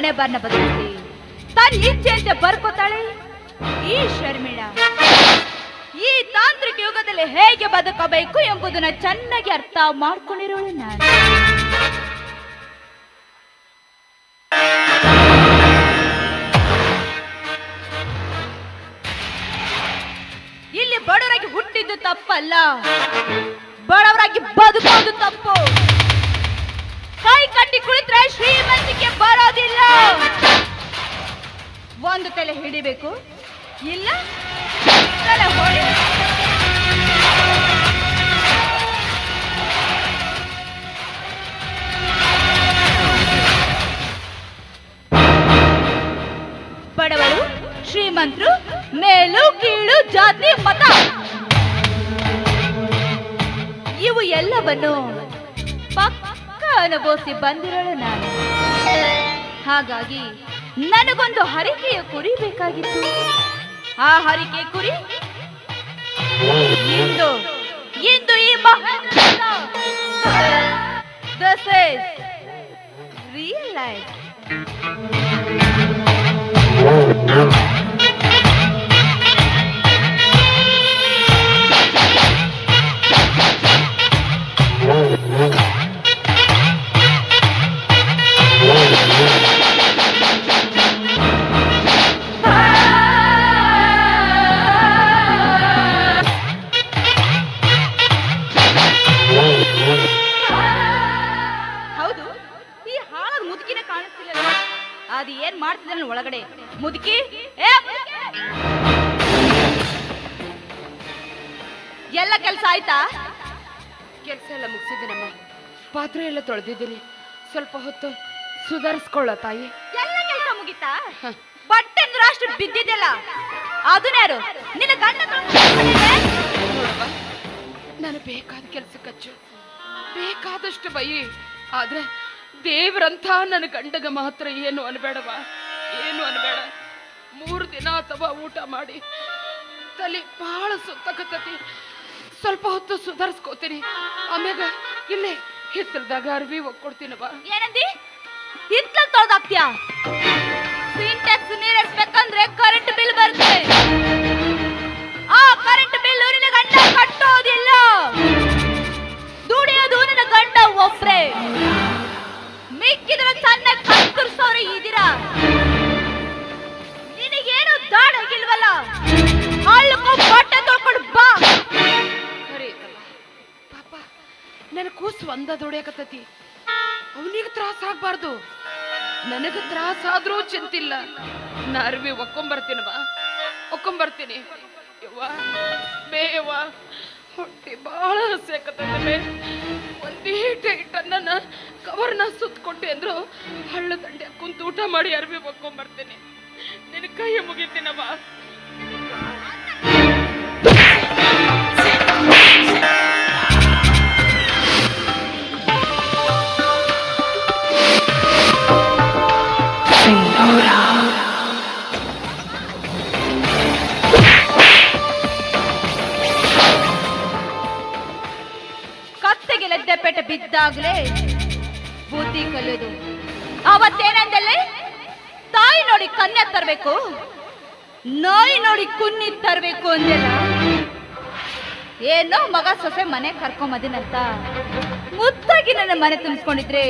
ಹಣೆ ಬಾರನ ಬದಲಿಸಿ ತನ್ನ ಇಚ್ಛೆಯಂತೆ ಬರ್ಕೋತಾಳೆ ಈ ಶರ್ಮಿಳಾ. ಈ ತಾಂತ್ರಿಕ ಯುಗದಲ್ಲಿ ಹೇಗೆ ಬದುಕಬೇಕು ಎಂಬುದನ್ನ ಚೆನ್ನಾಗಿ ಅರ್ಥ ಮಾಡ್ಕೊಂಡಿರೋಳು ನಾನು. ಇಲ್ಲಿ ಬಡವರಾಗಿ ಹುಟ್ಟಿದ್ದು ತಪ್ಪಲ್ಲ, ಬಡವರಾಗಿ ಬದುಕೋದು ತಪ್ಪು. ಕೈ ಕಟ್ಟಿ ಕುಳಿತರೆ ಶ್ರೀಮಂತಿಕೆ ಬರೋದಿಲ್ಲ. ಒಂದು ತಲೆ ಹಿಡಿಬೇಕು, ಇಲ್ಲ ತಲೆ ಹೊಡಿ. ಬಡವರು ಶ್ರೀಮಂತರು, ಮೇಲು ಕೀಳು, ಜಾತಿ ಮತ ಇವು ಎಲ್ಲವನ್ನು ಪಕ್ಕ ಅನುಭವಿಸಿ ಬಂದಿರೋಳು ನಾನು. ಹಾಗಾಗಿ ನನಗೊಂದು ಹರಿಕೆಯ ಕುರಿ ಬೇಕಾಗಿತ್ತು. ಆ ಹರಿಕೆ ಕುರಿ ಇಂದು ಈ ಮಹತ್ವ. This is real life. ಅದು ಏನ್ ಮಾಡ್ತಿದ್ದಾನೆ ಒಳಗಡೆ? ಮುದುಕಿ, ಎಲ್ಲ ಕೆಲಸ ಆಯ್ತಾ? ಕೆಲಸ ಎಲ್ಲ ಮುಗಿಸಿದ್ದೀನಮ್ಮ. ಪಾತ್ರೆ ಎಲ್ಲ ತೊಳೆದಿದ್ದೀನಿ. ಸ್ವಲ್ಪ ಹೊತ್ತು ಸುಧಾರಿಸ್ಕೊಳ್ಳ ತಾಯಿ. ಎಲ್ಲ ಕೆಲಸ ಮುಗಿತಾ? ಬಟ್ಟೆ ಅಂದ್ರೆ ಅಷ್ಟು ಬಿದ್ದಿದ್ದೆಲ್ಲ ಅದನ್ಯಾರು ನಿನ್ನ ಗಂಡ? ನಾನು ಬೇಕಾದ ಕೆಲಸಕ್ಕೆ ಹಚ್ಚು, ಬೇಕಾದಷ್ಟು ಬೈ. ಆದ್ರೆ ದೇವ್ರಂಥ ನನ್ನ ಗಂಡಗ ಮಾತ್ರ ಏನು ಅನ್ಬೇಡವ, ಏನು ಅನ್ಬೇಡ. 3 ದಿನ ಅಥವಾ ಊಟ ಮಾಡಿ ತಲೆ ಬಹಳ ಸುತ್ತಕತ್ತತಿ. ಸ್ವಲ್ಪ ಹೊತ್ತು ಸುಧಾರಿಸ್ಕೋತೀನಿ. ಆಮ್ಯಾಗ ಇಲ್ಲೇ ಹಿತ್ತಲದಾಗ ಅರ್ವಿ ಒಕ್ಕೊಡ್ತೀನವ. ಏನಂದಿ? ಹಿತ್ತಲ ತೊಳ್ದಾಕ್ತಿಯಾ? ಸಿಂಟೆಕ್ಸ್ ನೀರು ಎಸ್ಬೇಕಂದ್ರೆ ಕರೆಂಟ್ ಬಿಲ್ ಬರುತ್ತೆ. ಆ ಕರೆಂಟ್ ಬಿಲ್ ನಿನ್ನ ಗಂಡ ಕಟ್ಟೋದಿಲ್ಲ. ದುಡಿಯೋದು ನಿನ್ನ ಗಂಡ ಒಬ್ರೇ. ಮಿಕ್ಕಿದ್ರೆ ಸಣ್ಣ ಕತ್ತರಿಸೋರು ಇದ್ದೀರಾ. ನಿನಗೇನು ದಾಡಾಗಿಲ್ವಲ್ಲ? ಹಳ್ಳಕ್ಕೂ ಬಟ್ಟೆ ತೊಳ್ಕೊಂಡು ಬಾ. ಪಾಪ ನನ್ನ ಕೂಸು ಒಂದ ದುಡಿಯಕತ್ತತಿ. ಅವನಿಗೆ ತ್ರಾಸ ಆಗ್ಬಾರ್ದು. ನನಗ ತ್ರಾಸ ಆದ್ರೂ ಚಿಂತಿಲ್ಲ. ನಾ ಅರ್ವಿ ಒಕ್ಕೊಂಬರ್ತೀನಿ. ಯವ್ವ ಬೇವ ಹೊಟ್ಟೆ ಬಹಳ ಹಸಿಯಾಕತ್ತೈತೆ. ಒಂದೀಟ ಹಿಟ್ಟನ್ನ ಕವರ್ನ ಸುತ್ತಕೊಟ್ಟೆ ಅಂದ್ರು ಹಳ್ಳ ದಂಡೆ ಕುಂತು ಊಟ ಮಾಡಿ ಅರ್ವಿ ಒಕ್ಕೊಂಬರ್ತೀನಿ. ನಿನ್ನ ಕೈ ಮುಗಿತೀನವ. ಕತ್ತೆಗೆ ಲೆದ್ದೆಪೇಟೆ ಬಿದ್ದಾಗ್ಲೇ ಬುದ್ಧಿ ಕಲಿಯೋದು. ಅವತ್ತೇನಂದಲ್ಲೇ? ತಾಯಿ ನೋಡಿ ಕನ್ಯಾ ತರಬೇಕು, ನಾಯಿ ನೋಡಿ ಕುನ್ನಿ ತರಬೇಕು ಅಂದೆಲ್ಲ. ಏನೋ ಮಗ ಸೊಸೆ ಮನೆ ಕರ್ಕೊಂಬದಿನಂತ ಮುದ್ದಾಗಿ ನನ್ನ ಮನೆ ತುಂಬಿಸ್ಕೊಂಡಿದ್ರೆ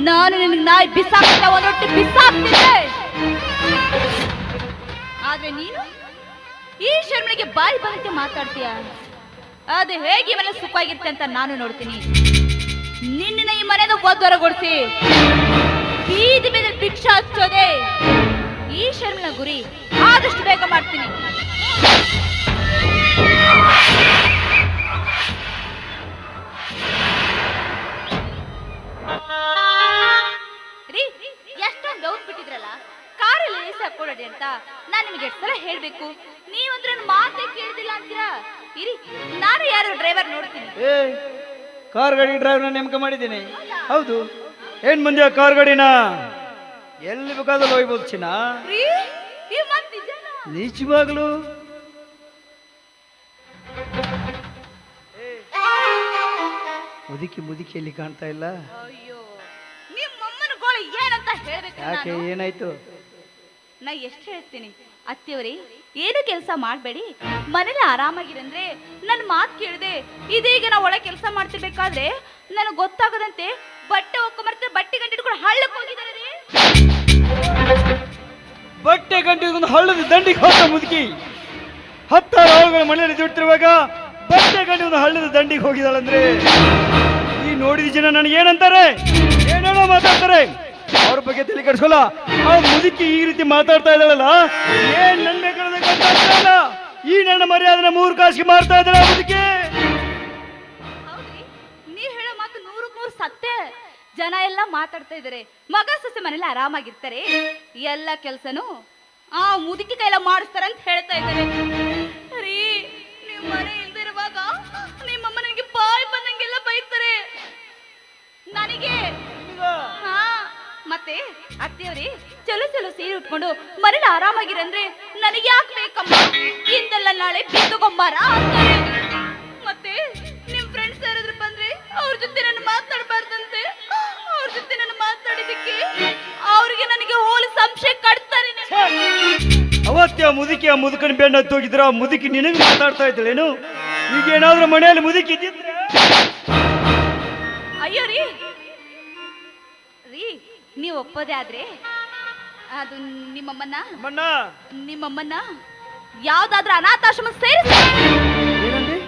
ನಾನು ನಿನಗೆ ನಾಯಿ ಬಿಸಾಕ್ತ ಒಂದೊಟ್ಟು ಬಿಸಾಕ್ತಿದ್ದೆ. ಆದ್ರೆ ನೀನು ಈ ಶರ್ಮಿಳಿಗೆ ಬಾಯಿ ಬಂದಂತೆ ಮಾತಾಡ್ತೀಯ. ಅದು ಹೇಗೆ ಇವೆಲ್ಲ ಸುಖವಾಗಿರುತ್ತೆ ಅಂತ ನಾನು ನೋಡ್ತೀನಿ. ನಿನ್ನ ಈ ಮನೆಗೆ ಹೊರಗೊಡಿಸಿ ಬೀದಿ ಬೀದಿ ಭಿಕ್ಷಾ ಹಚ್ಚೋದೆ ಈ ಶರ್ಮಿಳ ಗುರಿ. ಆದಷ್ಟು ಬೇಗ ಮಾಡ್ತೀನಿ. ಎಷ್ಟೊಂದು ಡೌಟ್ ಬಿಟ್ಟಿದ್ರಲ್ಲ ಕಾರಲ್ಲಿ ರೇಸ್ ಹಾಕೊಳ್ಳಿ ಅಂತ ನಾನು ನಿಮ್ಗೆ ಎಷ್ಟು ಸಲ ಹೇಳ್ಬೇಕು? ನೀವಂದ್ರೆ ಮಾತೇ ಕೇಳಿದಿಲ್ಲ ಅಂತೀರಾ. ಇರಿ, ನಾನು ಯಾರು ಡ್ರೈವರ್ ನೋಡ್ತೀನಿ. ಕಾರ್ ಗಾಡಿ ಡ್ರೈವರ್ನ ನೇಮಕ ಮಾಡಿದ್ದೀನಿ. ಹೌದು, ಏನ್ ಮುಂದೆ ಕಾರ್ ಗಾಡಿನ ಎಲ್ಲಿ ಬೇಕಾದ್ರೂ ಹೋಗ್ಬೋದು ಚಿನ್ನ. ನಿಜವಾಗ್ಲು ಮುದುಕಿಯಲ್ಲಿ ಕಾಣ್ತಾ ಇಲ್ಲ. ಅಯ್ಯೋ, ನಿಮ್ಮ ಅಮ್ಮನ ಗೋಳು ಏನಂತ ಹೇಳ್ಬೇಕು? ಯಾಕೆ ನಾನು ಏನಾಯ್ತು? ನಾ ಎಷ್ಟು ಹೇಳ್ತೀನಿ ಅತ್ತಿಯವರೇ, ಏನು ಕೆಲಸ ಮಾಡಬೇಡಿ, ಮನೇಲಿ ಆರಾಮಾಗಿರಂದ್ರೆ ನನ್ನ ಮಾತು ಕೇಳಿದೆ. ಇದೀಗ ನಾ ಒಳಗೆ ಕೆಲಸ ಮಾಡ್ತಿರ್ಬೇಕಾದ್ರೆ ನನಗೆ ಗೊತ್ತಾಗದಂತೆ ಬಟ್ಟೆ ಒಕ್ಕೊಂಬರ್ತೆ ಬಟ್ಟೆ ಗಂಟಿಟ್ಕೊಂಡು ಹಳ್ಳಕ್ಕೆ ಹೋಗಿದ್ದಾರೆ ರೀ. ಬಟ್ಟೆ ಗಂಟೆ ಹಳ್ಳದ ದಂಡಿಗೆ ಹೋದ ಮುದುಕಿ 10 ಆಳುಗಳ ಮನೆಯಲ್ಲಿ ದುಡ್ತಿರುವಾಗ ಬಟ್ಟೆ ಗಂಟೆ ಒಂದು ಹಳ್ಳದ ದಂಡಿಗೆ ಹೋಗಿದ್ದಾಳಂದ್ರೆ ಈ ನೋಡಿದ ಜನ ನನಗೆ ಏನಂತಾರೆ, ಏನೇನೋ ಮಾತಾಡ್ತಾರೆ. ಅವ್ರ ಬಗ್ಗೆ ತಲೆ ಕೆಡಿಸ್ಕೊಲ್ಲ. ಆ ಮುದುಕಿ ಈ ರೀತಿ ಮಾತಾಡ್ತಾ ಇದ್ದಾಳಲ್ಲ, ಏನ್ ನನ್ ಬೇಕಾದ ಗೊತ್ತಾಗ್ತಾ ಇಲ್ಲ. ಈ ನನ್ನ ಮರ್ಯಾದನ 3 ಕಾಸಿಗೆ ಮಾರ್ತಾ ಇದ್ದಾಳ ಆ ಮುದುಕಿ. ಹೌದ್ರಿ, ನೀವ್ ಹೇಳೋ ಮಾತು 100ಕ್ಕೆ 100 ಸತ್ಯ. ಜನ ಎಲ್ಲ ಮಾತಾಡ್ತಾ ಇದಾರೆ, ಮಗ ಸೊಸೆ ಮನೇಲಿ ಆರಾಮಾಗಿರ್ತಾರೆ, ಎಲ್ಲ ಕೆಲ್ಸನು ಆ ಮುದುಕಿ ಕೈಲ ಮಾಡಿಸ್ತಾರ ಅಂತ ಹೇಳ್ತಾ ಇದ್ದಾರೆ ರೀ. ನಿಮ್ ಮನೆ ಇಲ್ದಿರುವಾಗ ನಿಮ್ಮಮ್ಮ ನನಗೆ ಬಾಯ್ ಬಂದಂಗೆಲ್ಲ ಬೈತಾರೆ ನನಗೆ. ಹಾ, ಮತ್ತೆ ಅತ್ತೆಯವ್ರಿ ಚಲೋ ಚಲೋ ಸೀರೆ ಉಟ್ಕೊಂಡು ಮನೇಲಿ ಆರಾಮಾಗಿರಂದ್ರೆ ನನಗೆ ಯಾಕೆ ಬೇಕಮ್ಮ, ಇಂದೆಲ್ಲ ನಾಳೆ ಬಿತ್ತುಗೊಂಬಾರ ಅಂತಾರೆ. ಮತ್ತೆ ನಿಮ್ ಫ್ರೆಂಡ್ಸ್ ಯಾರಾದ್ರೂ ಬಂದ್ರೆ ಅವ್ರ ಜೊತೆ ನಾನು ಮಾತಾಡಬಾರ್ದಂತೆ, ಅವ್ರ ಜೊತೆ ನಾನು ಮಾತಾಡಿದಕ್ಕೆ ಅವ್ರಿಗೆ ನನಗೆ ಹೋಲಿ ಸಂಶಯ ಕಟ್ತಾರೆ. ಅವತ್ತೇ ಆ ಮುದುಕಿ ಆ ಮುದುಕನ ಬೆಣ್ಣ ಹತ್ತೋಗಿದ್ರ ಆ ಮುದುಕಿ ನಿನಗೆ ಮಾತಾಡ್ತಾ ಇದ್ದಳೇನು? ಈಗ ಏನಾದ್ರೂ ಮನೆಯಲ್ಲಿ ಮುದುಕಿ ಇದ್ದಿದ್ರೆ? ಅಯ್ಯೋ ರೀ ರೀ, ನೀವು ಒಪ್ಪೋದೇ ಆದ್ರೆ ಅದು ನಿಮ್ಮಮ್ಮನ್ನ ಯಾವ್ದಾದ್ರೂ ಅನಾಥಾಶ್ರಮ ಸೇರಿಸಿ. ಏನಂದ್ರೆ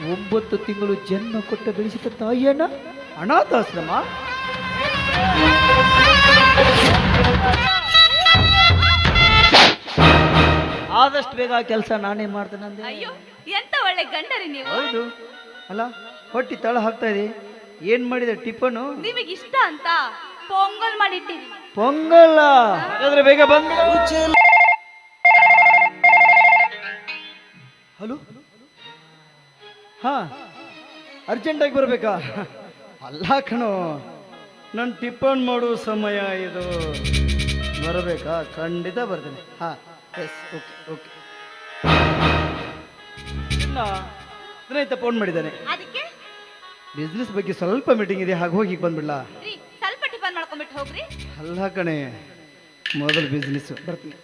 9 ತಿಂಗಳು ಜನ್ಮ ಕೊಟ್ಟ ಬೆಳೆಸಿದ ತಾಯಿಯನ್ನ ಅನಾಥಾಶ್ರಮ? ಆದಷ್ಟು ಬೇಗ ಕೆಲಸ ನಾನೇ ಮಾಡ್ತೇನೆ. ಅಯ್ಯೋ, ಎಂತ ಒಳ್ಳೆ ಗಂಡರಿ ನೀವು. ಹೌದು ಅಲ್ಲ, ಹೊಟ್ಟಿ ತಳ ಹಾಕ್ತಾ ಇದೆ. ಏನ್ ಮಾಡಿದೆ ಟಿಫನು? ನಿಮಗೆ ಇಷ್ಟ ಅಂತ ಪೊಂಗಲ್ ಮಾಡಿಟ್ಟಿರಿ. ಪೊಂಗಲ್ಲ? ಹಾಗಾದ್ರೆ ಬೇಗ ಬಂದ್ಬಿಡು. ಹಲೋ, ಹಾ, ಅರ್ಜೆಂಟಾಗಿ ಬರ್ಬೇಕಾ? ಅಲ್ಲ ಕಣೋ, ನನ್ನ ಟಿಫನ್ ಮಾಡೋ ಸಮಯ ಇದು, ಬರಬೇಕಾ? ಖಂಡಿತ ಬರ್ತೇನೆ. ಹಾ, ಎಸ್, ಓಕೆ ಓಕೆ. ಸ್ನೇಹಿತ ಫೋನ್ ಮಾಡಿದ್ದಾನೆ, ಅದಕ್ಕೆ ಬಿಸ್ನೆಸ್ ಬಗ್ಗೆ ಸ್ವಲ್ಪ ಮೀಟಿಂಗ್ ಇದೆ, ಹಾಗೆ ಹೋಗಿ ಬಂದ್ಬಿಡ್ಲಾ? ರೀ, ಸ್ವಲ್ಪ ಟಿಫನ್ ಮಾಡ್ಕೊಂಡ್ಬಿಟ್ಟು ಹೋಗ್ರಿ. ಅಲ್ಲ ಕಣೆ, ಮೊದಲು ಬಿಸ್ನೆಸ್. ಬರ್ತೀನಿ.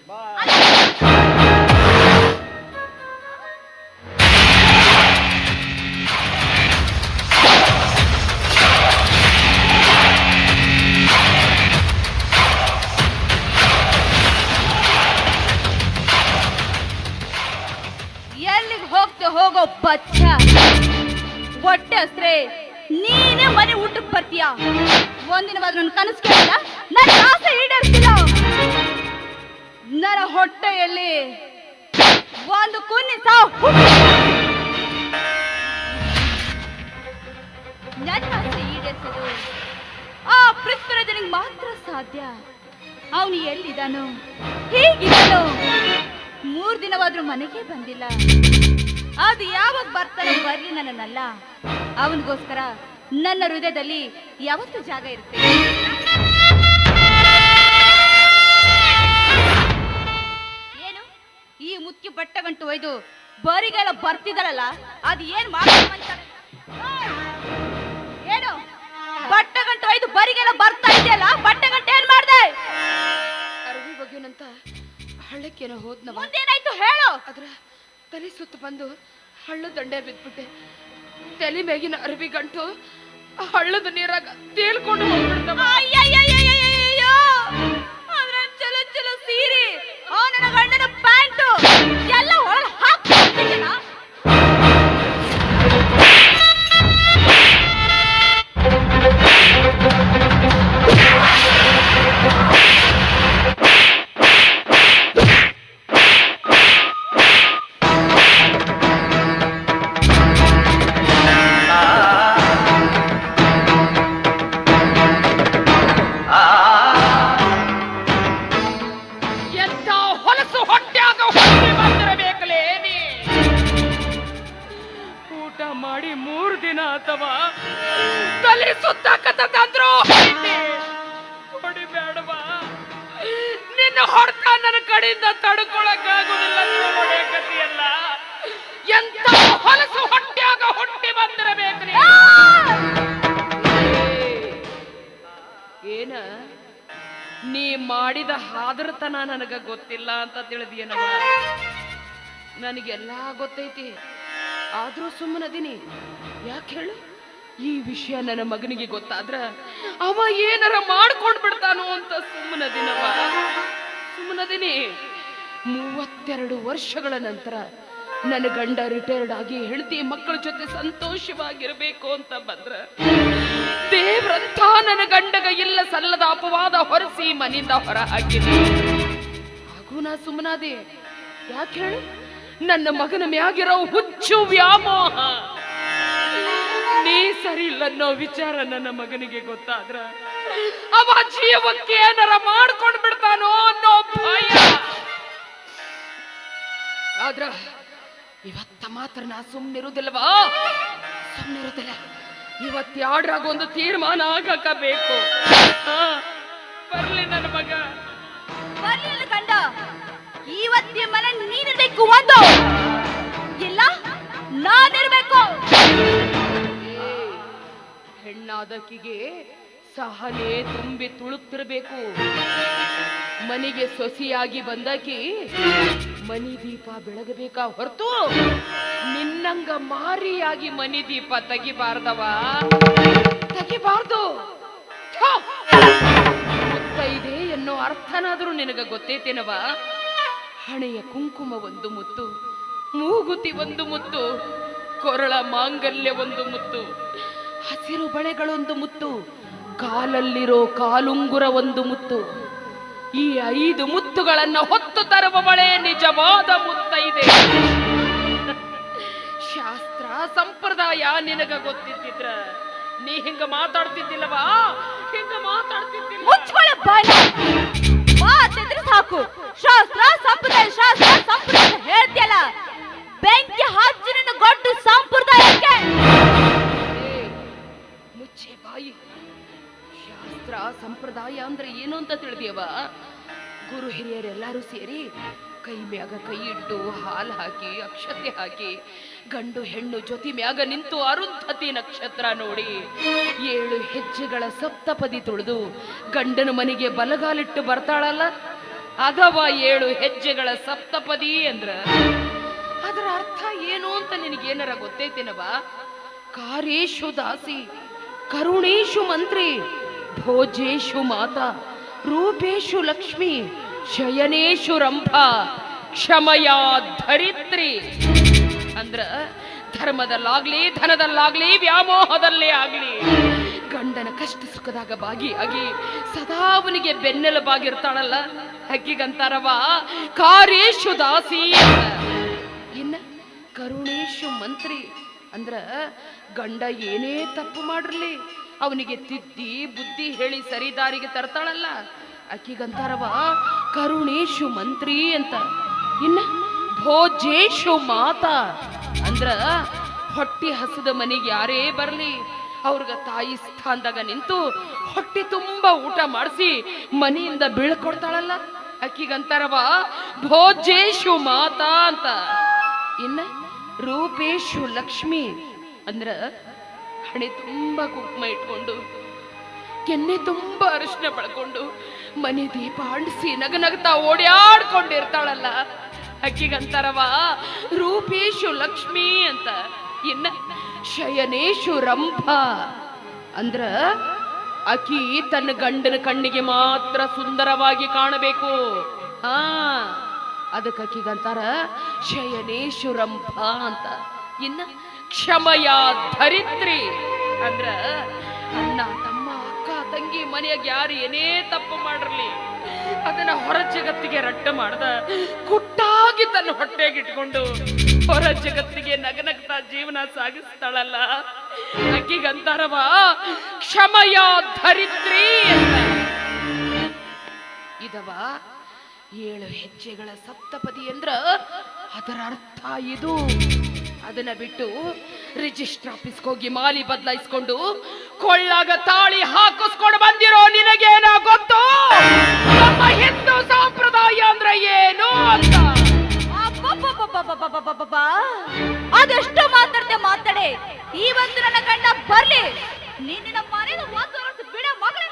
ಎಲ್ಲಿಗೆ ಹೋಗೋ ಬಚ್ಚ, ಹೊಟ್ಟೆ ಹಸ್ರೆ ನೀನೇ ಮನೆ ಊಟಕ್ಕೆ ಬರ್ತೀಯ. ಒಂದಿನವಾದ್ರೂ ನನ್ನ ಕನಸು ಕೇಳಿಲ್ಲ, ನನ್ನ ಆಸೆ ಈಡೇರಿಸಿಲ್ಲ. ನನ್ನ ಹೊಟ್ಟೆಯಲ್ಲಿ ಒಂದು ಕುನ್ನಿ ಸಾವು. ನನ್ನ ಆಸೆ ಈಡೇರಿಸೋದು ಆ ಪೃಥ್ವಿರಾಜನಿಗೆ ಮಾತ್ರ ಸಾಧ್ಯ. ಅವನು ಎಲ್ಲಿದ್ದಾನೋ, ಹೇಗಿದ್ದಾನೋ, 3 ದಿನವಾದ್ರೂ ಮನೆಗೆ ಬಂದಿಲ್ಲ. ಅದು ಯಾವಾಗ ಬರ್ತಾನೋ ಬರ್ಲಿ, ನನ್ನನ್ನಲ್ಲ. ಅವನಿಗೋಸ್ಕರ ನನ್ನ ಹೃದಯದಲ್ಲಿ ಯಾವತ್ತೂ ಜಾಗ ಇರುತ್ತೆ. ಏನು ಈ ಮುತ್ಕಿ ಬಟ್ಟೆ ಗಂಟು ಒಯ್ದು ಬರಿಗೆಲ್ಲ ಬರ್ತಿದಾರಲ್ಲ, ಅದು ಏನ್ ಮಾಡ್ತಾರೆ? ಏನು ಬಟ್ಟೆ ಗಂಟು ಒಯ್ದು ಬರಿಗೆಲ್ಲ ಬರ್ತಾ ಇದೆಯಲ್ಲ, ಬಟ್ಟೆ ಗಂಟೆ ಏನ್ ಮಾಡ್ದೆ? ಅರವಿ ಬಗ್ಗೆನಂತ ಹಳ್ಳಕ್ಕೇನೋ ಹೋದ್ನವ. ಮುಂದೇನಾಯ್ತು ಹೇಳು. ಅದ್ರ ತಲೆ ಸುತ್ತ ಬಂದು ಹಳ್ಳ ದಂಡೆ ಬಿದ್ಬಿಟ್ಟೆ. ತಲೆ ಮೇಗಿನ ಅರವಿ ಗಂಟು ಹಳ್ಳದ ನೀರಾಗ ತೇಲ್ಕೊಂಡು ಹೋಗ್ಬಿಡ್ತವ. ಅಯ್ಯಯ್ಯಯ್ಯಯ್ಯಯ್ಯಯ್ಯೋ! ಅದ್ರ ಚಲೋ ಚಲೋ ಸೀರೆ, ನನ್ನ ಗಂಡನ ಪ್ಯಾಂಟು ಎಲ್ಲ ಒಳಗೆ ಹಾಕ್ಬಿಟ್ಟಿದ್ದೀನ. ಮಾಡಿ 3 ದಿನ ಅಥವಾ ತಲೆ ಸುತ್ತಾಕತ್ತಂದ್ರು ಹೊಡಿಬೇಡವಾ? ನಿನ್ನ ಹೊಡ್ತ ನನ್ನ ಕಡೆಯಿಂದ ತಡ್ಕೊಳಕ್ಕಾಗೋದಿಲ್ಲ. ಹೊಡೆಯಕತಿಯಲ್ಲ, ಎಂತ ಹೊಲಸು ಹೊಟ್ಟ್ಯಾಗ ಹುಟ್ಟಿ ಬಂದಿರಬೇಕ್ರಿ. ಏನ ನೀ ಮಾಡಿದ ಹಾದರತನ ನನಗ ಗೊತ್ತಿಲ್ಲ ಅಂತ ತಿಳಿದಿಯನವ. ನನಗೆಲ್ಲ ಗೊತ್ತೈತಿ, ಆದ್ರೂ ಸುಮ್ಮನದೀನಿ. ಯಾಕೆ ಹೇಳು? ಈ ವಿಷಯ ನನ್ನ ಮಗನಿಗೆ ಗೊತ್ತಾದ್ರ ಅವ ಏನಾರ ಮಾಡ್ಕೊಂಡ್ ಬಿಡ್ತಾನೋ ಅಂತ ಸುಮ್ಮನದೀನಿ. 32 ವರ್ಷಗಳ ನಂತರ ನನ್ನ ಗಂಡ ರಿಟೈರ್ಡ್ ಆಗಿ ಹೆಂಡತಿ ಮಕ್ಕಳ ಜೊತೆ ಸಂತೋಷವಾಗಿರ್ಬೇಕು ಅಂತ ಬಂದ್ರ ದೇವ್ರಂತ ನನ್ನ ಗಂಡಗ ಇಲ್ಲ ಸಲ್ಲದ ಅಪವಾದ ಹೊರಸಿ ಮನೆಯಿಂದ ಹೊರ ಹಾಕಿದೆ. ಹಾಗೂ ನಾ ಸುಮ್ಮನಾದೆ. ಯಾಕೆ ಹೇಳು? ನನ್ನ ಮಗನ ಮ್ಯಾಗಿರೋ ಹುಚ್ಚು ವ್ಯಾಮೋಹ. ನೀ ಸರಿ ಇಲ್ಲ ಅನ್ನೋ ವಿಚಾರ ನನ್ನ ಮಗನಿಗೆ ಗೊತ್ತಾದ್ರ ಅವ ಜೀವಕ್ಕೆ ಏನಾರ ಮಾಡ್ಕೊಂಡ್ ಬಿಡ್ತಾನೋ ಅನ್ನೋ ಭಯ. ಆದ್ರ ಇವತ್ತ ಮಾತ್ರ ನಾ ಸುಮ್ಮನಿರುವುದಿಲ್ಲವಾ? ಸುಮ್ಮನಿರುವುದಿಲ್ಲ. ಇವತ್ತಾಡ್ರಾಗ ಒಂದು ತೀರ್ಮಾನ ಆಗಬೇಕು. ಬರ್ಲಿ ನನ್ನ ಮಗ, ಬರ್ಲಿಲ್ಲ ಗಂಡ. ಇವತ್ತೇ ಮನೆ ನೀನಿರ್ಬೇಕು, ಒಂದು ಇಲ್ಲ ನಾನಿರ್ಬೇಕು. ಹೆಣ್ಣಾದಕ್ಕಿಗೆ ಸಹನೆ ತುಂಬಿ ತುಳುಕ್ತಿರ್ಬೇಕು. ಮನೆಗೆ ಸೊಸಿಯಾಗಿ ಬಂದಾಕಿ ಮನಿ ದೀಪ ಬೆಳಗಬೇಕಾ ಹೊರತು ನಿನ್ನಂಗ ಮಾರಿಯಾಗಿ ಮನಿ ದೀಪ ತೆಗಿಬಾರ್ದವ, ತೆಗಿಬಾರ್ದು. ಮುತ್ತೈದೆ ಎನ್ನೋ ಅರ್ಥನಾದ್ರೂ ನಿನಗ ಗೊತ್ತೈತೇನವ? ಹಣೆಯ ಕುಂಕುಮ ಒಂದು ಮುತ್ತು, ಮೂಗುತಿ ಒಂದು ಮುತ್ತು, ಕೊರಳ ಮಾಂಗಲ್ಯ ಒಂದು ಮುತ್ತು, ಹಸಿರು ಬಳೆಗಳೊಂದು ಮುತ್ತು, ಕಾಲಲ್ಲಿರೋ ಕಾಲುಂಗುರ ಒಂದು ಮುತ್ತು. ಈ 5 ಮುತ್ತುಗಳನ್ನ ಹೊತ್ತು ತರುವ ಬಳೆ ನಿಜವಾದ ಮುತ್ತೈದೆ. ಶಾಸ್ತ್ರ ಸಂಪ್ರದಾಯ ನಿನಗ ಗೊತ್ತಿದ್ದಿದ್ರ ನೀ ಹಿಂಗ ಮಾತಾಡ್ತಿದ್ದಿಲ್ಲವಾ? ಹಿಂಗ ಮಾತಾಡ್ತಿದ್ದಿಲ್ಲ. ಮುಚ್ಕೊಳ್ಳೆ ಬಾಯಿ. ಮಾತಿದ್ರೆ ಸಾಕು. ಶಾಸ್ತ್ರ ಸಂಪ್ರದಾಯ ಹೇಳ್ತಿಯಲ್ಲ, ಬೆಂಕಿ ಹಚ್ಚಿ ನಿನ್ನ ಗೊಡ್ಡು ಸಂಪ್ರದಾಯಕ್ಕೆ. ಮುಚ್ಚೆ ಬಾಯಿ. ಶಾಸ್ತ್ರ ಸಂಪ್ರದಾಯ ಅಂದ್ರೆ ಏನು ಅಂತ ತಿಳಿದಿಯವ? ಗುರು ಹಿರಿಯರೆಲ್ಲರೂ ಸೇರಿ ಕೈ ಮ್ಯಾಗ ಕೈ ಇಟ್ಟು ಹಾಲು ಹಾಕಿ ಅಕ್ಷತೆ ಹಾಕಿ ಗಂಡು ಹೆಣ್ಣು ಜೊತೆ ಮ್ಯಾಗ ನಿಂತು ಅರುಂಧತಿ ನಕ್ಷತ್ರ ನೋಡಿ 7 ಹೆಜ್ಜೆಗಳ ಸಪ್ತಪದಿ ತುಳಿದು ಗಂಡನ ಮನೆಗೆ ಬಲಗಾಲಿಟ್ಟು ಬರ್ತಾಳಲ್ಲ, ಅಥವಾ 7 ಹೆಜ್ಜೆಗಳ ಸಪ್ತಪದಿ ಅಂದ್ರ ಅದರ ಅರ್ಥ ಏನು ಅಂತ ನಿನಗೇನಾರ ಗೊತ್ತೈತೇನವ? ಕಾರ್ಯೇಶು ದಾಸಿ, ಕರುಣೇಶು ಮಂತ್ರಿ, ಭೋಜೇಶು ಮಾತಾ, ರೂಪೇಶು ಲಕ್ಷ್ಮಿ, ಶಯನೇಶು ರಂಭಾ, ಕ್ಷಮಯಾ ಧರಿತ್ರಿ. ಅಂದ್ರ ಧರ್ಮದಲ್ಲಾಗ್ಲಿ ಧನದಲ್ಲಾಗ್ಲಿ ವ್ಯಾಮೋಹದಲ್ಲೇ ಆಗ್ಲಿ ಗಂಡನ ಕಷ್ಟ ಸುಖದಾಗ ಭಾಗಿಯಾಗಿ ಸದಾ ಅವನಿಗೆ ಬೆನ್ನೆಲುಬಾಗಿರ್ತಾಳಲ್ಲ, ಅಕ್ಕಿಗಂತಾರವ ಕಾರ್ಯೇಶು ದಾಸಿ. ಇನ್ನ ಕರುಣೇಶು ಮಂತ್ರಿ ಅಂದ್ರ ಗಂಡ ಏನೇ ತಪ್ಪು ಮಾಡಿರ್ಲಿ ಅವನಿಗೆ ತಿದ್ದಿ ಬುದ್ಧಿ ಹೇಳಿ ಸರಿದಾರಿಗೆ ತರ್ತಾಳಲ್ಲ, ಅಕ್ಕಿಗಂತಾರವ ಕರುಣೇಶು ಮಂತ್ರಿ ಅಂತ. ಇನ್ನ ಭೋಜೇಶು ಮಾತಾ ಅಂದ್ರ ಹೊಟ್ಟಿ ಹಸದ ಮನೆಗೆ ಯಾರೇ ಬರ್ಲಿ ಅವ್ರಿಗೆ ತಾಯಿ ಸ್ಥಾನದಾಗ ನಿಂತು ಹೊಟ್ಟಿ ತುಂಬಾ ಊಟ ಮಾಡಿಸಿ ಮನೆಯಿಂದ ಬೀಳ್ಕೊಡ್ತಾಳಲ್ಲ, ಅಕ್ಕಿಗಂತಾರವ ಭೋಜೇಶು ಮಾತಾ ಅಂತ. ಇನ್ನ ರೂಪೇಶು ಲಕ್ಷ್ಮಿ ಅಂದ್ರ ಹಣೆ ತುಂಬಾ ಕುಂಕುಮ ಇಟ್ಕೊಂಡು ಕೆನ್ನೆ ತುಂಬಾ ಅರಿಶಿನ ಬಳ್ಕೊಂಡು ಮನೆ ದೀಪ ಅಂಡಿಸಿ ನಗನಗ್ತಾ ಓಡಾಡ್ಕೊಂಡಿರ್ತಾಳಲ್ಲ, ಅಕ್ಕಿಗಂತಾರವ ರೂಪೇಶು ಲಕ್ಷ್ಮಿ ಅಂತ. ಇನ್ನ ಶಯನೇಶು ರಂಭಾ ಅಂದ್ರ ಅಕ್ಕಿ ತನ್ನ ಗಂಡನ ಕಣ್ಣಿಗೆ ಮಾತ್ರ ಸುಂದರವಾಗಿ ಕಾಣಬೇಕು. ಅದಕ್ಕೆ ಅಕ್ಕಿಗಂತಾರ ಶಯನೇಶು ರಂಭಾ ಅಂತ. ಇನ್ನ ಕ್ಷಮಯಾ ಧರಿತ್ರಿ ಅಂದ್ರ ಅಣ್ಣ ತಮ್ಮ ಅಕ್ಕ ತಂಗಿ ಮನೆಯಾಗ ಯಾರು ಏನೇ ತಪ್ಪು ಮಾಡಿರ್ಲಿ ಅದನ್ನ ಹೊರ ಜಗತ್ತಿಗೆ ರಟ್ಟ ಮಾಡ್ದ ಕುಟ್ಟಾಗಿ ತನ್ನ ಹೊಟ್ಟೆಗಿಟ್ಕೊಂಡು ಹೊರ ಜಗತ್ತಿಗೆ ನಗನಗ್ತಾ ಜೀವನ ಸಾಗಿಸ್ತಾಳಲ್ಲ, ಅಕ್ಕಿಗಂತಾರವ ಕ್ಷಮಯಾ ಧರಿತ್ರಿ ಅಂತ. ಇದವ 7 ಹೆಜ್ಜೆಗಳ ಸಪ್ತಪದಿ ಅಂದ್ರ ಅದರ ಅರ್ಥ ಇದು. ಅದನ್ನ ಬಿಟ್ಟು ರಿಜಿಸ್ಟರ್ ಆಫೀಸ್ಗೆ ಹೋಗಿ ಮಾಲಿ ಬದಲಾಯಿಸ್ಕೊಂಡು ಕೊಳ್ಳಾಗ ತಾಳಿ ಹಾಕಿಸ್ಕೊಂಡು ಬಂದಿರೋ ನಿನಗೇನ ಗೊತ್ತು ನಮ್ಮ ಹಿಂದೂ ಸಂಪ್ರದಾಯ ಅಂದ್ರೆ ಏನು ಅಂತ? ಅದೆಷ್ಟು ಮಾತಾಡೆ. ಇವತ್ತು ನನ್ನ ಗಂಡ ಬರ್ಲಿ, ನಿನ್ನ ಮನೆಯ ಬಿಡ ಮಗಳ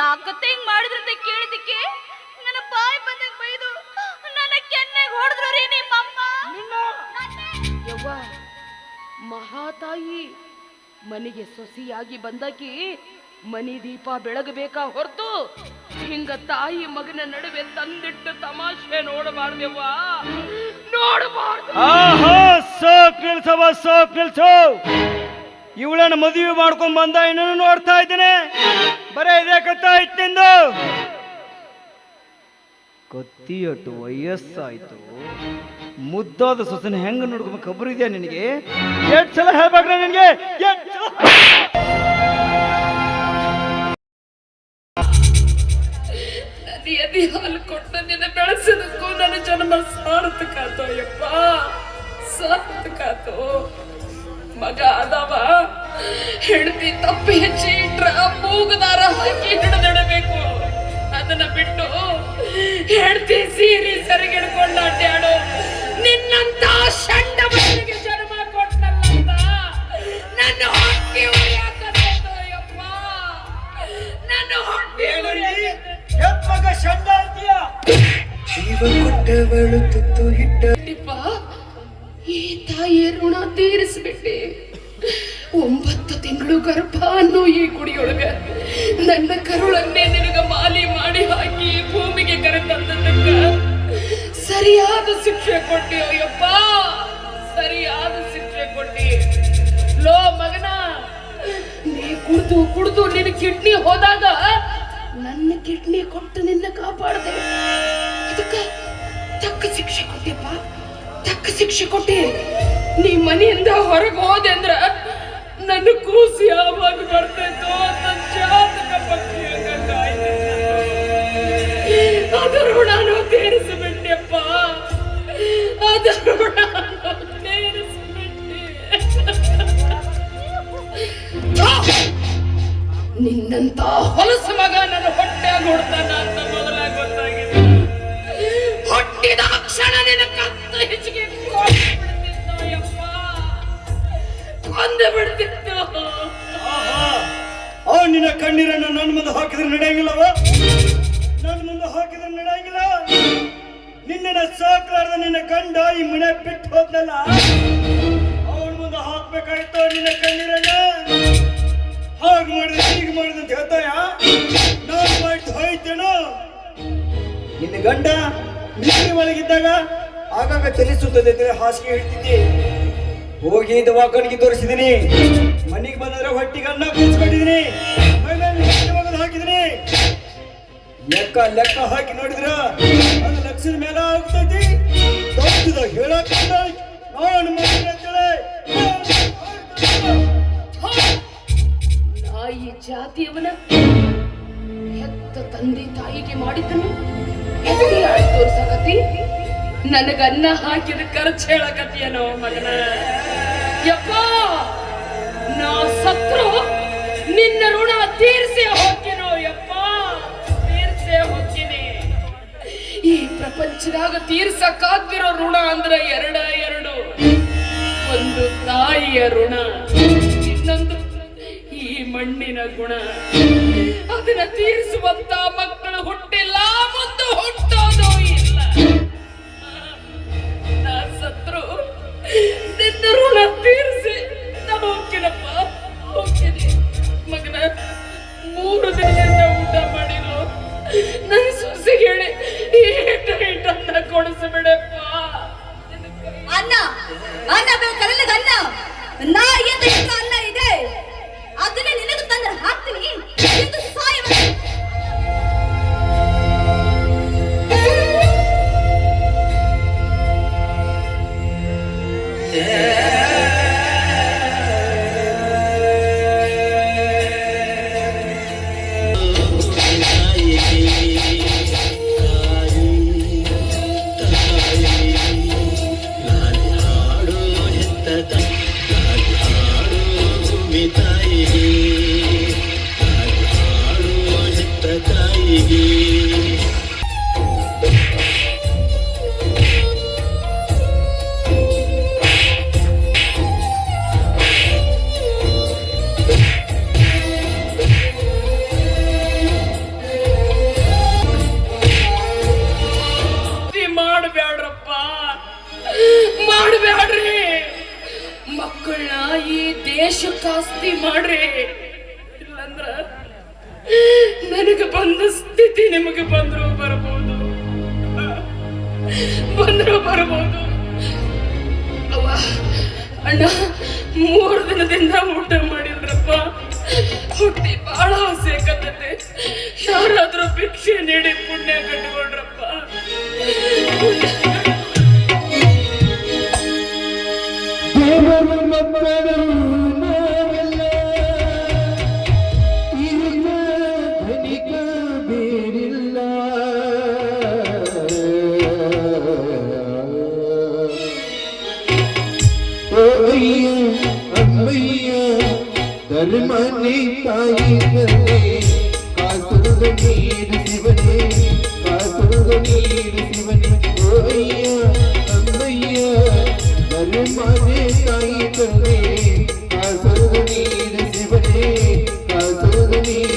ಯಾಕತ್ತೆ ಹಿಂಗ್ ಮಾಡಿದ್ರಂತ ಕೇಳಿದಕ್ಕೆ ನನ್ನ ಬಾಯಿ ಬಂದಂಗ್ ಬೈದು ನನ್ನ ಕೆನ್ನೆಗೆ ಹೊಡೆದ್ರು ರೀ ನಿಮ್ಮಮ್ಮ. ಯವ್ವ, ಮಹಾತಾಯಿ ಮನೆಗೆ ಸೊಸಿಯಾಗಿ ಬಂದಾಕಿ ಮನಿ ದೀಪ ಬೆಳಗಬೇಕಾ ಹೊರತು ಹಿಂಗ ತಾಯಿ ಮಗನ ನಡುವೆ ತಂದಿಟ್ಟು ತಮಾಷೆ ನೋಡಬಾರ್ದೆವ್ವ, ನೋಡಬಾರ್ದು. ಆಹಾ, ಸೋಕ್ ನಿಲ್ಸೋ. ಇವಳನ್ನ ಮದುವೆ ಮಾಡ್ಕೊಂಡ್ ಬಂದ ಇನ್ನೂ ನೋಡ್ತಾ ಇದ್ದೇನೆ. ಬರೇ ಇದೇ ಕತ್ತಾ ಇತ್ತಿಂದು ಕತ್ತಿಯಟ್ಟು ವಯಸ್ಸಾಯ್ತು. ಮುದ್ದಾದ ಸೊಸನ ಹೆಂಗ ನೋಡ್ಕೊಬೇಕು ಖಬರ್ ಇದೆಯಾ ನಿನಗೆ? ಎಷ್ಟು ಸಲ ಹೇಳ್ಬೇಕ್ರೆ ನಿನಗೆ? ನನ್ನ ಎದೆ ಹಾಲು ಕೊಟ್ಟು ನಿನ್ನ ಬೆಳೆಸೋದಕ್ಕೂ ನನ್ನ ಜನ್ಮ ಸಾರ್ಥಕಾತೋ ಯಪ್ಪ, ಸಾರ್ಥಕಾತೋ. ಮಗ ಅದಾವ, ಹೆಂಡತಿ ತಪ್ಪಿ ಹೆಚ್ಚಿ ಇಟ್ರ ಮೂಗುದಾರ ಹಾಕಿ ಹಿಡಿದಿಡಬೇಕು. ಅದನ್ನ ಬಿಟ್ಟು ಹೆಂಡತಿ ಸೀರೆ ಸರಿಗಿಡ್ಕೊಂಡು ಅಡ್ಡಾಡು ನಿನ್ನಂತ ಶಂಡ ಮಕ್ಕಳಿಗೆ ಜನ್ಮ ಕೊಟ್ಟನಲ್ಲ ನನ್ನ ಹೊಟ್ಟೆ ಉರಿಯಾಕತ್ತೋ ಯಪ್ಪ, ನನ್ನ ಹೊಟ್ಟೆ ಈ ತಾಯಿಯ ಋಣ ತೀರಿಸ್ಬಿಟ್ಟೆ. 9 ತಿಂಗಳು ಗರ್ಭ ಅನ್ನೋ ಈ ಕುಡಿಯೊಳಗ ನನ್ನ ಕರುಳನ್ನೇ ನಿನಗ ಮಾಲಿ ಮಾಡಿ ಹಾಕಿ ಭೂಮಿಗೆ ಕರೆತಂದಕ್ಕ ಸರಿಯಾದ ಶಿಕ್ಷೆ ಕೊಟ್ಟಿ ಅಯ್ಯಪ್ಪ, ಸರಿಯಾದ ಶಿಕ್ಷೆ ಕೊಟ್ಟಿ. ಲೋ ಮಗನ, ನೀ ಕುಡ್ದು ನಿನ್ನ ಕಿಡ್ನಿ ಹೋದಾಗ ನನ್ನ ಕಿಡ್ನಿ ಕೊಟ್ಟು ನಿನ್ನ ಕಾಪಾಡದೆ. ಅದಕ್ಕ ತಕ್ಕ ಶಿಕ್ಷೆ ಕೊಟ್ಟಿಪ್ಪ, ತಕ್ಕ ಶಿಕ್ಷೆ ಕೊಟ್ಟಿ. ನೀ ಮನೆಯಿಂದ ಹೊರಗೆ ಹೋದೆ ಅಂದ್ರ ನನ್ನ ಕೂಸಿ ಯಾವಾಗ ಬರ್ತೈತೋ ನನ್ನ ಜಾತಕ ಪಕ್ಷಿ ಅದರ ಋಣನು ತೀರಿಸಿಬಿಟ್ಟೆಪ್ಪ, ಅದರ ಋಣನು ತೀರಿಸಿಬಿಟ್ಟೆ. ನಿನ್ನಂತ ಹೊಲಸು ಮಗ ನನ್ನ ಹೊಟ್ಟೆಯಾಗ ಹೊಡ್ತಾನ ಅಂತ ಮೊದಲಾಗ ಗೊತ್ತಾಗಿದೆ. ಹುಟ್ಟಿದ ಕ್ಷಣ ನಿನ್ನ ಕತ್ತು ಹೆಚ್ಚಿಗೆ ಕೊಂದು ಬಿಡ್ತಿತ್ತು. ನಿನ್ನ ಕಣ್ಣೀರನ್ನು ನನ್ನ ಮುಂದೆ ಹಾಕಿದ್ರೆ ನಡೆಯಂಗಿಲ್ಲವ? ನನ್ನ ಮುಂದೆ ಹಾಕಿದ್ರೆ ನಡೆಯಂಗಿಲ್ಲ. ನಿನ್ನ ಸಾಕಲಾರ್ದ ನಿನ್ನ ಗಂಡ ಈ ಮನೆ ಬಿಟ್ಟು ಹೋದ್ನಲ್ಲ, ಅವನ ಮುಂದೆ ಹಾಕ್ಬೇಕಾಯ್ತು ನಿನ್ನ ಕಣ್ಣೀರನ್ನ. ಹಾಗೆ ಮಾಡಿದ್ರೆ ಹೀಗೆ ಮಾಡಿದೆ ಅಂತ ಹೇಳ್ತಾಯ? ನಾನು ಮಾಡಿದ್ದು ಹೋಯ್ತೇನೋ? ನಿನ್ನ ಗಂಡ ಮಿಸ್ತ್ರಿ ಒಳಗಿದ್ದಾಗ ಆಗಾಗ ಚಲಿಸುತ್ತದೆ ಹಾಸಿಗೆ ಹೇಳ್ತಿದ್ದೆ. ಹೋಗಿ ದವಾಖಾನಿಗೆ ತೋರಿಸಿದೀನಿ. ಮನೆಗೆ ಬಂದ್ರೆ ಹೊಟ್ಟಿಗೆ ಅನ್ನ ಕೂರಿಸ್ಕೊಂಡಿದೀನಿ, ಮೈ ಮೇಲೆ ಹಾಕಿದೀನಿ. ಲೆಕ್ಕ ಹಾಕಿ ನೋಡಿದ್ರ ಅದು ಲಕ್ಷದ ಮೇಲೆ ಆಗ್ತೈತಿ. ದೊಡ್ಡದ ಹೇಳಕ್ ನಾನು ನಾಯಿ ಜಾತಿಯವನ ಹೆತ್ತ ತಂದೆ ತಾಯಿಗೆ ಮಾಡಿದ್ದನು ಎತ್ತಿ ಆಡಿ ತೋರ್ಸಕತಿ, ನನಗನ್ನ ಹಾಕಿದ ಖರ್ಚು ಹೇಳಕತಿಯನೋ ಮಗನ. ಯಪ್ಪ, ನಾ ಸತ್ರು ನಿನ್ನ ಋಣ ತೀರ್ಸೇ ಹೋಗ್ತೀನೋ ಯಪ್ಪ, ತೀರ್ಸೇ ಹೋಗ್ತೀನಿ. ಈ ಪ್ರಪಂಚದಾಗ ತೀರ್ಸಕ್ಕಾಗ್ತಿರೋ ಋಣ ಅಂದ್ರೆ ಎರಡು. ಒಂದು ತಾಯಿಯ ಋಣ, ಇನ್ನೊಂದು ಈ ಮಣ್ಣಿನ ಗುಣ. ಅದನ್ನ ತೀರಿಸುವಂತ ಮಕ್ಕಳು ಹುಟ್ಟಿಲ್ಲ, ಮುಂದೆ ಹುಟ್ಟೋದು ಇಲ್ಲ. ನಾ ಸತ್ರು ನಿನ್ನ ಋಣ ತೀರಿಸಿ ನಾ ಹೋಗ್ತೀನಪ್ಪ, ಹೋಗ್ತೀನಿ. ಮಗನ 3 ದಿನದಿಂದ ಊಟ ಮಾಡಿಲ್ಲ. ನನ್ನ ಸೊಸೆಗೆ ಹೇಳಿ ಈಟನ್ನ ಕೊಡಿಸ್ಬಿಡಪ್ಪ. ಅನ್ನ ಬೇಕಲ್ಲ, ಅನ್ನ ನಾ ಎಂದು ಅನ್ನ ಇದೆ, ಅದನ್ನ ನಿನಗೆ ತಂದ್ರೆ ಹಾಕ್ತೀನಿ. ಇದು ಸಾಯವ ಒಂದು ಸ್ಥಿತಿ ನಿಮಗೆ ಬಂದರೂ ಬರಬಹುದು, ಬಂದರೂ ಬರಬಹುದು. ಅವ್ವ ಅಣ್ಣ 3 ದಿನದಿಂದ ಊಟ ಮಾಡಿಲ್ರಪ್ಪ, ಹೊಟ್ಟೆ ಬಹಳ ಆಸೆ ಕತ್ತತೆ. ಯಾರಾದ್ರೂ ಭಿಕ್ಷೆ ನೀಡಿ ಪುಣ್ಯ ಕಟ್ಟಿಕೊಂಡ್ರಪ್ಪ. ದೇವರು ಮಕ್ಕಳು ನಾವೆಲ್ಲ ಇರುವ ಧನಿಕ ಬೇರಿಲ್ಲ. ಓ ಅಯ್ಯ ಅಮ್ಮಯ್ಯ ಧರ್ಮನೆ ತಾಯಿ ತಂದೆ ಕಾಸುರದ ನೀರು ಶಿವನೇ, ಕಾಸುರದ ನೀರು ಶಿವನೇ. ಓ ಅಯ್ಯ ಅಮ್ಮಯ್ಯ ಧರ್ಮನೆ ತಾಯಿ ತಂದೆ ಕಾಸುರದ ನೀರು ಶಿವನೇ, ಕಾಸುರದ ನೀರು.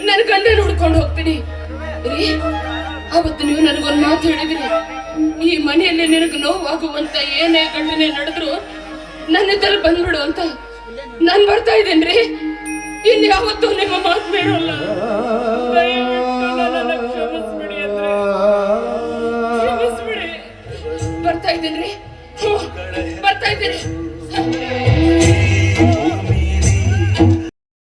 ನನ್ನ ಗಂಡನ ಹುಡ್ಕೊಂಡು ಹೋಗ್ತೀನಿ. ಅವತ್ತು ನೀವು ನನಗೊಂದು ಮಾತು ಹೇಳಿದ್ರಿ, ಈ ಮನೆಯಲ್ಲಿ ನಿನಗೆ ನೋವಾಗುವಂತ ಏನೇ ಘಟನೆ ನಡೆದ್ರು ನನ್ನ ಎದುರು ಬಂದ್ಬಿಡು ಅಂತ. ನಾನು ಬರ್ತಾ ಇದ್ದೇನ್ರಿ, ಇನ್ಯಾವತ್ತೂ ನಿಮ್ಮ ಮಾತು ಬೇಡಲ್ಲ.